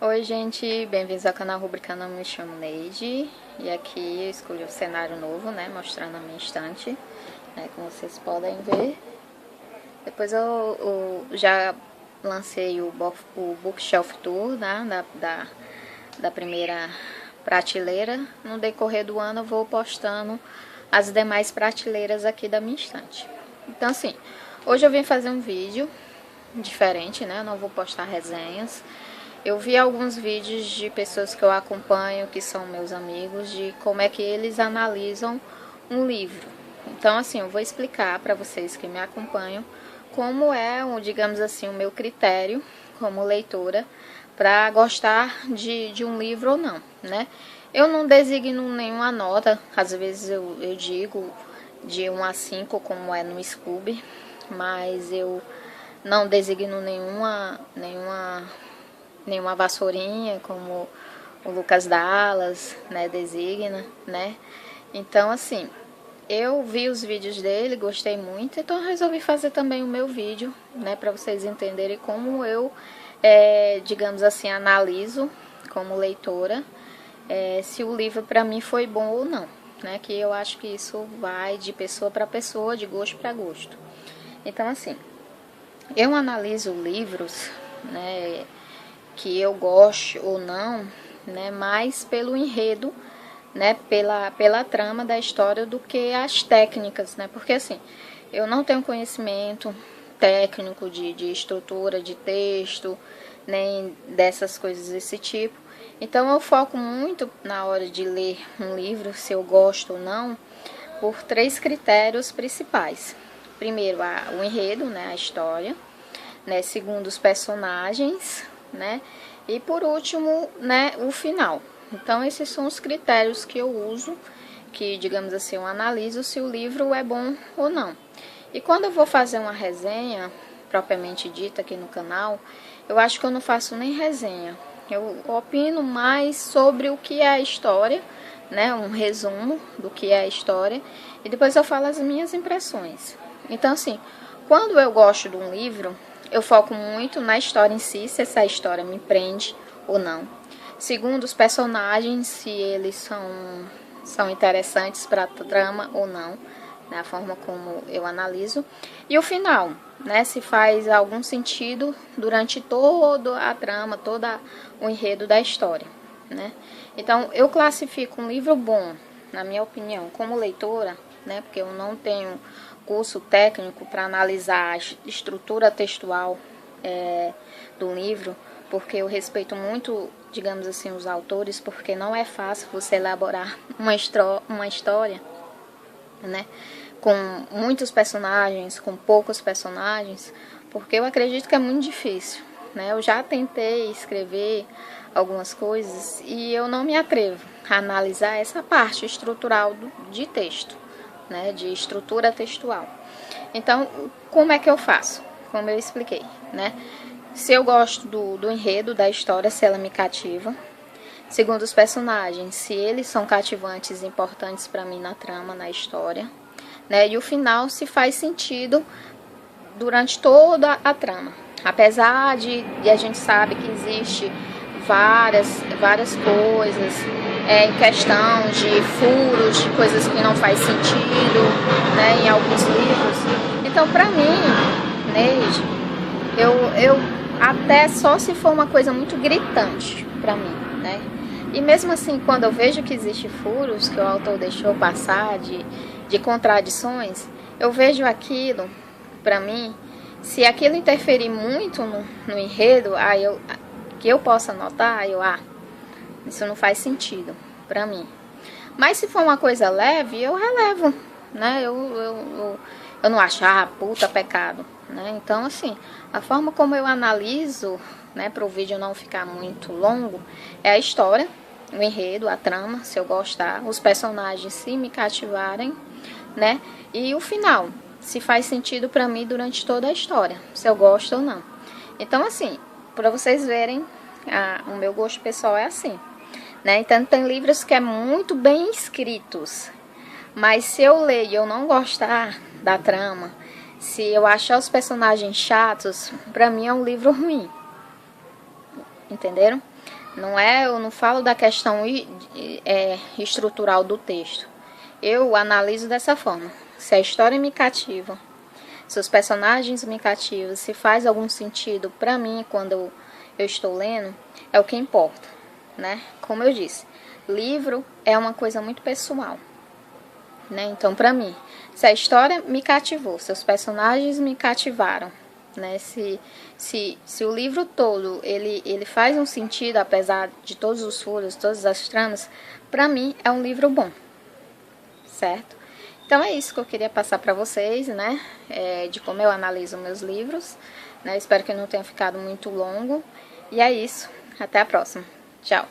Oi gente, bem-vindos ao canal Rubricana, me chamo Neide e aqui eu escolhi um cenário novo, né, mostrando a minha estante, né, como vocês podem ver. Depois eu já lancei o Bookshelf Tour, né, da primeira prateleira. No decorrer do ano eu vou postando as demais prateleiras aqui da minha estante. Então assim, hoje eu vim fazer um vídeo diferente, né, eu não vou postar resenhas. Eu vi alguns vídeos de pessoas que eu acompanho, que são meus amigos, de como é que eles analisam um livro. Então, assim, eu vou explicar para vocês que me acompanham como é, digamos assim, o meu critério como leitora para gostar de um livro ou não, né? Eu não designo nenhuma nota, às vezes eu digo de 1 a 5, como é no Scooby, mas eu não designo nenhuma vassourinha, como o Lucas Dallas, né, designa, né? Então, assim, eu vi os vídeos dele, gostei muito, então eu resolvi fazer também o meu vídeo, né, para vocês entenderem como eu, digamos assim, analiso como leitora, se o livro para mim foi bom ou não, né? Que eu acho que isso vai de pessoa para pessoa, de gosto para gosto. Então, assim, eu analiso livros, né, que eu goste ou não, né, mais pelo enredo, né, pela trama da história do que as técnicas, né, porque assim, eu não tenho conhecimento técnico de estrutura de texto, nem dessas coisas desse tipo, então eu foco muito na hora de ler um livro, se eu gosto ou não, por 3 critérios principais. Primeiro, o enredo, né, a história, né, segundo, os personagens, né, e por último, né, o final. Então esses são os critérios que eu uso, que digamos assim, eu analiso se o livro é bom ou não. E quando eu vou fazer uma resenha propriamente dita aqui no canal, eu acho que eu não faço nem resenha. Eu opino mais sobre o que é a história, né, um resumo do que é a história, e depois eu falo as minhas impressões. Então assim, quando eu gosto de um livro, eu foco muito na história em si, se essa história me prende ou não. Segundo, os personagens, se eles são interessantes para a trama ou não, né, a forma como eu analiso. E o final, né, se faz algum sentido durante toda a trama, todo o enredo da história, né. Então, eu classifico um livro bom, na minha opinião, como leitora, né, porque eu não tenho curso técnico para analisar a estrutura textual do livro, porque eu respeito muito, digamos assim, os autores, porque não é fácil você elaborar uma história, né, com muitos personagens, com poucos personagens, porque eu acredito que é muito difícil, né? Eu já tentei escrever algumas coisas e eu não me atrevo a analisar essa parte estrutural de texto, né, de estrutura textual. Então, como é que eu faço? Como eu expliquei, né? Se eu gosto do enredo, da história, se ela me cativa. Segundo, os personagens, se eles são cativantes e importantes para mim na trama, na história, né? E o final, se faz sentido durante toda a trama. Apesar de a gente sabe que existe várias coisas, em questão de furos, de coisas que não faz sentido, né, em alguns livros. Então, para mim, Neide, eu até só se for uma coisa muito gritante para mim, né? E mesmo assim, quando eu vejo que existe furos que o autor deixou passar de contradições, eu vejo aquilo, para mim, se aquilo interferir muito no enredo, que eu possa notar, isso não faz sentido para mim. Mas se for uma coisa leve, eu relevo, né? Eu não acho, puta pecado, né? Então, assim, a forma como eu analiso, né, para o vídeo não ficar muito longo, é a história, o enredo, a trama, se eu gostar, os personagens se me cativarem, né? E o final, se faz sentido para mim durante toda a história, se eu gosto ou não. Então, assim, para vocês verem, o meu gosto pessoal é assim, né? Então, tem livros que é muito bem escritos, mas se eu ler e eu não gostar da trama, se eu achar os personagens chatos, para mim é um livro ruim. Entenderam? Eu não falo da questão estrutural do texto. Eu analiso dessa forma. Se a história me cativa, se os personagens me cativam, se faz algum sentido para mim quando eu estou lendo, é o que importa, né? Como eu disse, livro é uma coisa muito pessoal, né? Então, para mim, se a história me cativou, se os personagens me cativaram, né? Se o livro todo ele faz um sentido, apesar de todos os furos, todas as tramas, para mim é um livro bom, certo? Então é isso que eu queria passar para vocês, né? De como eu analiso meus livros, né? Espero que não tenha ficado muito longo. E é isso. Até a próxima. Tchau.